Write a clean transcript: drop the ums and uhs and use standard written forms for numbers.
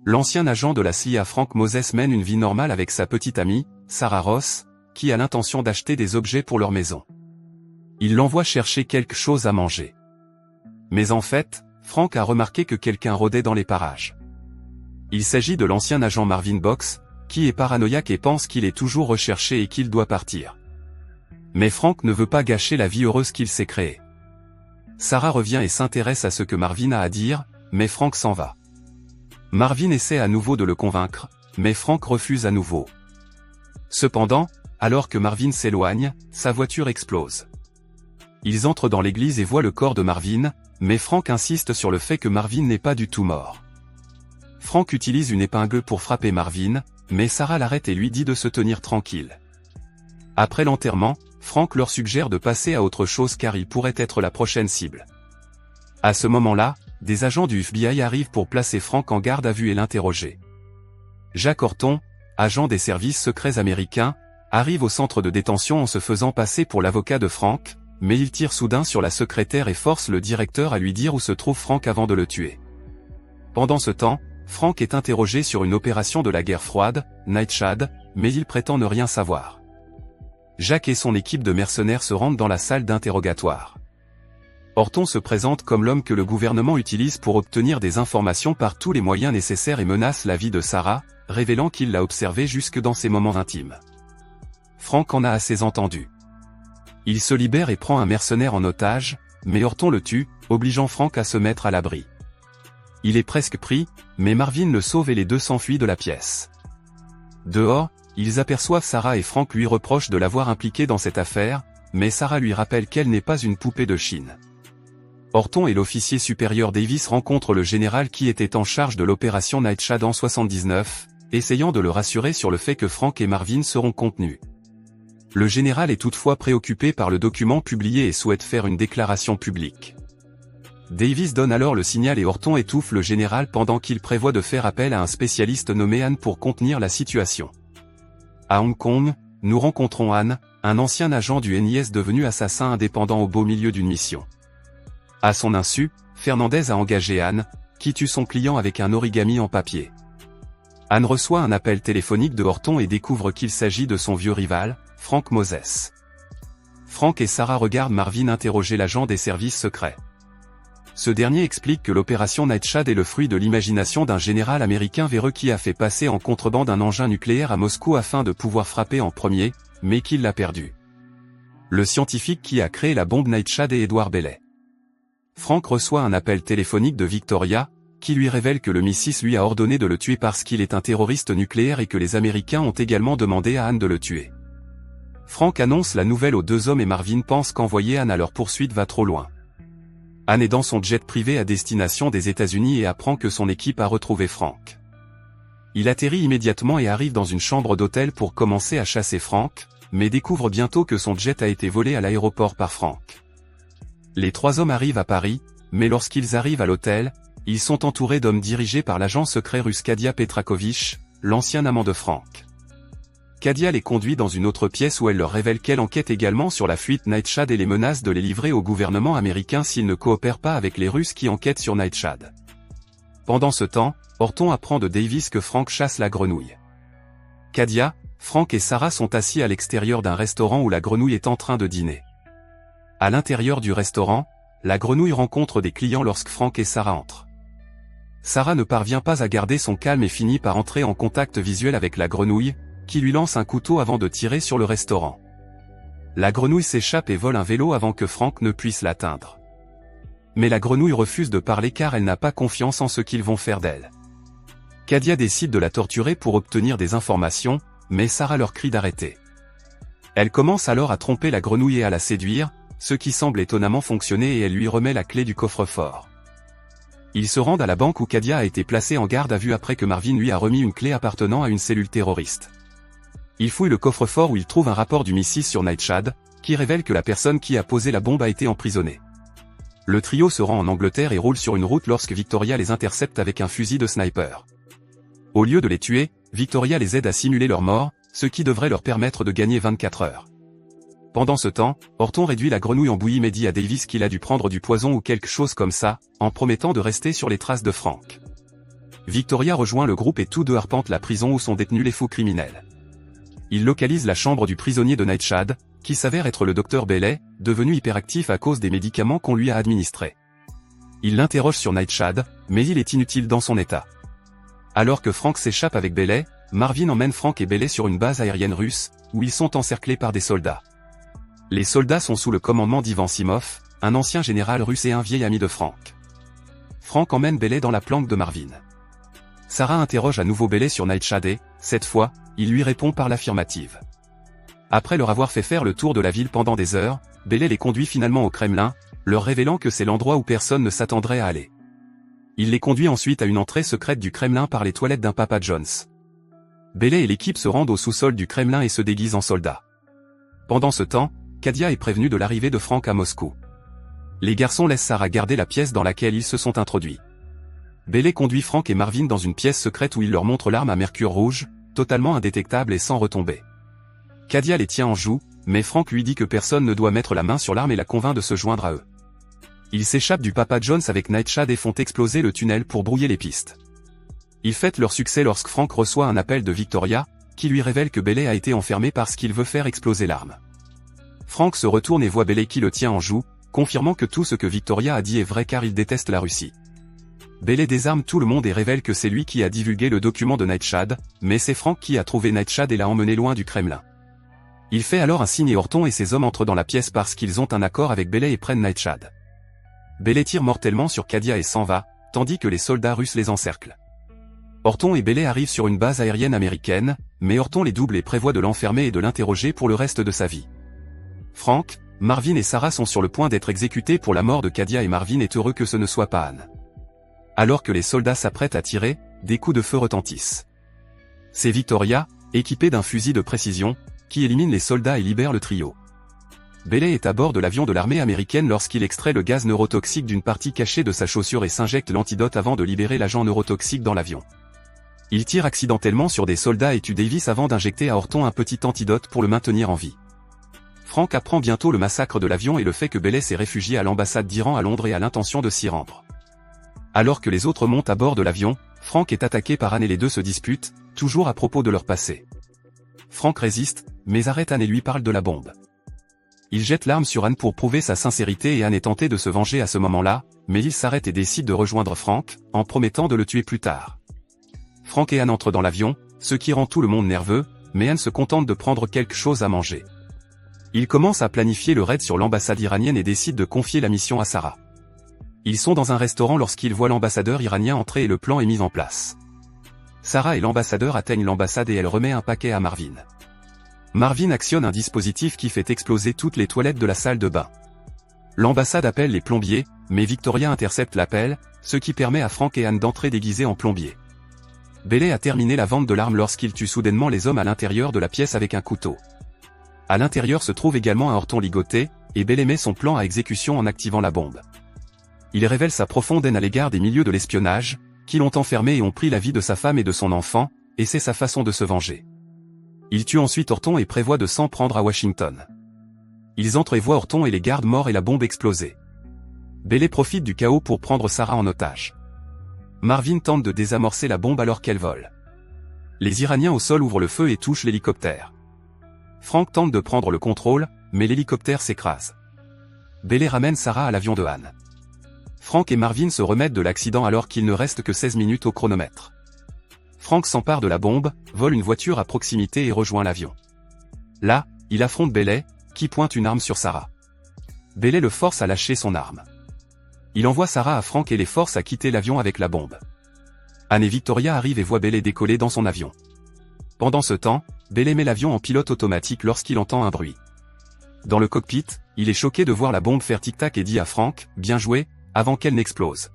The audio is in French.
L'ancien agent de la CIA Frank Moses mène une vie normale avec sa petite amie, Sarah Ross, qui a l'intention d'acheter des objets pour leur maison. Il l'envoie chercher quelque chose à manger. Mais en fait, Frank a remarqué que quelqu'un rôdait dans les parages. Il s'agit de l'ancien agent Marvin Box, qui est paranoïaque et pense qu'il est toujours recherché et qu'il doit partir. Mais Frank ne veut pas gâcher la vie heureuse qu'il s'est créée. Sarah revient et s'intéresse à ce que Marvin a à dire, mais Frank s'en va. Marvin essaie à nouveau de le convaincre, mais Frank refuse à nouveau. Cependant, alors que Marvin s'éloigne, sa voiture explose. Ils entrent dans l'église et voient le corps de Marvin, mais Frank insiste sur le fait que Marvin n'est pas du tout mort. Frank utilise une épingle pour frapper Marvin, mais Sarah l'arrête et lui dit de se tenir tranquille. Après l'enterrement, Frank leur suggère de passer à autre chose car il pourrait être la prochaine cible. À ce moment-là, des agents du FBI arrivent pour placer Frank en garde à vue et l'interroger. Jack Horton, agent des services secrets américains, arrive au centre de détention en se faisant passer pour l'avocat de Frank, mais il tire soudain sur la secrétaire et force le directeur à lui dire où se trouve Frank avant de le tuer. Pendant ce temps, Frank est interrogé sur une opération de la guerre froide, Nightshade, mais il prétend ne rien savoir. Jack et son équipe de mercenaires se rendent dans la salle d'interrogatoire. Horton se présente comme l'homme que le gouvernement utilise pour obtenir des informations par tous les moyens nécessaires et menace la vie de Sarah, révélant qu'il l'a observée jusque dans ses moments intimes. Frank en a assez entendu. Il se libère et prend un mercenaire en otage, mais Horton le tue, obligeant Frank à se mettre à l'abri. Il est presque pris, mais Marvin le sauve et les deux s'enfuient de la pièce. Dehors, ils aperçoivent Sarah et Frank lui reprochent de l'avoir impliqué dans cette affaire, mais Sarah lui rappelle qu'elle n'est pas une poupée de Chine. Horton et l'officier supérieur Davis rencontrent le général qui était en charge de l'opération Nightshade en 79, essayant de le rassurer sur le fait que Frank et Marvin seront contenus. Le général est toutefois préoccupé par le document publié et souhaite faire une déclaration publique. Davis donne alors le signal et Horton étouffe le général pendant qu'il prévoit de faire appel à un spécialiste nommé Anne pour contenir la situation. À Hong Kong, nous rencontrons Anne, un ancien agent du NIS devenu assassin indépendant au beau milieu d'une mission. À son insu, Fernandez a engagé Anne, qui tue son client avec un origami en papier. Anne reçoit un appel téléphonique de Horton et découvre qu'il s'agit de son vieux rival, Frank Moses. Frank et Sarah regardent Marvin interroger l'agent des services secrets. Ce dernier explique que l'opération Nightshade est le fruit de l'imagination d'un général américain véreux qui a fait passer en contrebande un engin nucléaire à Moscou afin de pouvoir frapper en premier, mais qu'il l'a perdu. Le scientifique qui a créé la bombe Nightshade est Edward Bellet. Frank reçoit un appel téléphonique de Victoria, qui lui révèle que le Missis lui a ordonné de le tuer parce qu'il est un terroriste nucléaire et que les Américains ont également demandé à Anne de le tuer. Frank annonce la nouvelle aux deux hommes et Marvin pense qu'envoyer Anne à leur poursuite va trop loin. Anne est dans son jet privé à destination des États-Unis et apprend que son équipe a retrouvé Frank. Il atterrit immédiatement et arrive dans une chambre d'hôtel pour commencer à chasser Frank, mais découvre bientôt que son jet a été volé à l'aéroport par Frank. Les trois hommes arrivent à Paris, mais lorsqu'ils arrivent à l'hôtel, ils sont entourés d'hommes dirigés par l'agent secret russe Kadia Petrakovich, l'ancien amant de Frank. Kadia les conduit dans une autre pièce où elle leur révèle qu'elle enquête également sur la fuite Nightshade et les menace de les livrer au gouvernement américain s'ils ne coopèrent pas avec les Russes qui enquêtent sur Nightshade. Pendant ce temps, Horton apprend de Davis que Frank chasse la grenouille. Kadia, Frank et Sarah sont assis à l'extérieur d'un restaurant où la grenouille est en train de dîner. À l'intérieur du restaurant, la grenouille rencontre des clients lorsque Frank et Sarah entrent. Sarah ne parvient pas à garder son calme et finit par entrer en contact visuel avec la grenouille, qui lui lance un couteau avant de tirer sur le restaurant. La grenouille s'échappe et vole un vélo avant que Frank ne puisse l'atteindre. Mais la grenouille refuse de parler car elle n'a pas confiance en ce qu'ils vont faire d'elle. Kadia décide de la torturer pour obtenir des informations, mais Sarah leur crie d'arrêter. Elle commence alors à tromper la grenouille et à la séduire, ce qui semble étonnamment fonctionner et elle lui remet la clé du coffre-fort. Ils se rendent à la banque où Kadia a été placée en garde à vue après que Marvin lui a remis une clé appartenant à une cellule terroriste. Ils fouillent le coffre-fort où ils trouvent un rapport du Missis sur Nightshade, qui révèle que la personne qui a posé la bombe a été emprisonnée. Le trio se rend en Angleterre et roule sur une route lorsque Victoria les intercepte avec un fusil de sniper. Au lieu de les tuer, Victoria les aide à simuler leur mort, ce qui devrait leur permettre de gagner 24 heures. Pendant ce temps, Horton réduit la grenouille en bouillie mais dit à Davis qu'il a dû prendre du poison ou quelque chose comme ça, en promettant de rester sur les traces de Frank. Victoria rejoint le groupe et tous deux arpentent la prison où sont détenus les faux criminels. Ils localisent la chambre du prisonnier de Nightshade, qui s'avère être le docteur Bailey, devenu hyperactif à cause des médicaments qu'on lui a administrés. Ils l'interrogent sur Nightshade, mais il est inutile dans son état. Alors que Frank s'échappe avec Bailey, Marvin emmène Frank et Bailey sur une base aérienne russe, où ils sont encerclés par des soldats. Les soldats sont sous le commandement d'Ivan Simov, un ancien général russe et un vieil ami de Frank. Frank emmène Bailey dans la planque de Marvin. Sarah interroge à nouveau Bailey sur Nightshade et, cette fois, il lui répond par l'affirmative. Après leur avoir fait faire le tour de la ville pendant des heures, Bailey les conduit finalement au Kremlin, leur révélant que c'est l'endroit où personne ne s'attendrait à aller. Il les conduit ensuite à une entrée secrète du Kremlin par les toilettes d'un Papa John's. Bailey et l'équipe se rendent au sous-sol du Kremlin et se déguisent en soldats. Pendant ce temps, Kadia est prévenue de l'arrivée de Frank à Moscou. Les garçons laissent Sarah garder la pièce dans laquelle ils se sont introduits. Bailey conduit Frank et Marvin dans une pièce secrète où il leur montre l'arme à mercure rouge, totalement indétectable et sans retomber. Kadia les tient en joue, mais Frank lui dit que personne ne doit mettre la main sur l'arme et la convainc de se joindre à eux. Ils s'échappent du Papa John's avec Nightshade et font exploser le tunnel pour brouiller les pistes. Ils fêtent leur succès lorsque Frank reçoit un appel de Victoria, qui lui révèle que Bailey a été enfermé parce qu'il veut faire exploser l'arme. Frank se retourne et voit Bailey qui le tient en joue, confirmant que tout ce que Victoria a dit est vrai car il déteste la Russie. Bailey désarme tout le monde et révèle que c'est lui qui a divulgué le document de Nightshade, mais c'est Frank qui a trouvé Nightshade et l'a emmené loin du Kremlin. Il fait alors un signe et Horton et ses hommes entrent dans la pièce parce qu'ils ont un accord avec Bailey et prennent Nightshade. Bailey tire mortellement sur Kadia et s'en va, tandis que les soldats russes les encerclent. Horton et Bailey arrivent sur une base aérienne américaine, mais Horton les double et prévoit de l'enfermer et de l'interroger pour le reste de sa vie. Frank, Marvin et Sarah sont sur le point d'être exécutés pour la mort de Kadia et Marvin est heureux que ce ne soit pas Anne. Alors que les soldats s'apprêtent à tirer, des coups de feu retentissent. C'est Victoria, équipée d'un fusil de précision, qui élimine les soldats et libère le trio. Bailey est à bord de l'avion de l'armée américaine lorsqu'il extrait le gaz neurotoxique d'une partie cachée de sa chaussure et s'injecte l'antidote avant de libérer l'agent neurotoxique dans l'avion. Il tire accidentellement sur des soldats et tue Davis avant d'injecter à Horton un petit antidote pour le maintenir en vie. Frank apprend bientôt le massacre de l'avion et le fait que Bailey s'est réfugié à l'ambassade d'Iran à Londres et a l'intention de s'y rendre. Alors que les autres montent à bord de l'avion, Frank est attaqué par Anne et les deux se disputent, toujours à propos de leur passé. Frank résiste, mais arrête Anne et lui parle de la bombe. Il jette l'arme sur Anne pour prouver sa sincérité et Anne est tentée de se venger à ce moment-là, mais il s'arrête et décide de rejoindre Frank, en promettant de le tuer plus tard. Frank et Anne entrent dans l'avion, ce qui rend tout le monde nerveux, mais Anne se contente de prendre quelque chose à manger. Ils commencent à planifier le raid sur l'ambassade iranienne et décident de confier la mission à Sarah. Ils sont dans un restaurant lorsqu'ils voient l'ambassadeur iranien entrer et le plan est mis en place. Sarah et l'ambassadeur atteignent l'ambassade et elle remet un paquet à Marvin. Marvin actionne un dispositif qui fait exploser toutes les toilettes de la salle de bain. L'ambassade appelle les plombiers, mais Victoria intercepte l'appel, ce qui permet à Frank et Anne d'entrer déguisés en plombiers. Bailey a terminé la vente de l'arme lorsqu'il tue soudainement les hommes à l'intérieur de la pièce avec un couteau. À l'intérieur se trouve également un Horton ligoté, et Bailey met son plan à exécution en activant la bombe. Il révèle sa profonde haine à l'égard des milieux de l'espionnage, qui l'ont enfermé et ont pris la vie de sa femme et de son enfant, et c'est sa façon de se venger. Il tue ensuite Horton et prévoit de s'en prendre à Washington. Ils entrent et voient Horton et les gardes morts et la bombe exploser. Bailey profite du chaos pour prendre Sarah en otage. Marvin tente de désamorcer la bombe alors qu'elle vole. Les Iraniens au sol ouvrent le feu et touchent l'hélicoptère. Frank tente de prendre le contrôle, mais l'hélicoptère s'écrase. Bailey ramène Sarah à l'avion de Anne. Frank et Marvin se remettent de l'accident alors qu'il ne reste que 16 minutes au chronomètre. Frank s'empare de la bombe, vole une voiture à proximité et rejoint l'avion. Là, il affronte Bailey, qui pointe une arme sur Sarah. Bailey le force à lâcher son arme. Il envoie Sarah à Frank et les force à quitter l'avion avec la bombe. Anne et Victoria arrivent et voient Bailey décoller dans son avion. Pendant ce temps, Bailey met l'avion en pilote automatique lorsqu'il entend un bruit. Dans le cockpit, il est choqué de voir la bombe faire tic-tac et dit à Frank, « Bien joué », avant qu'elle n'explose.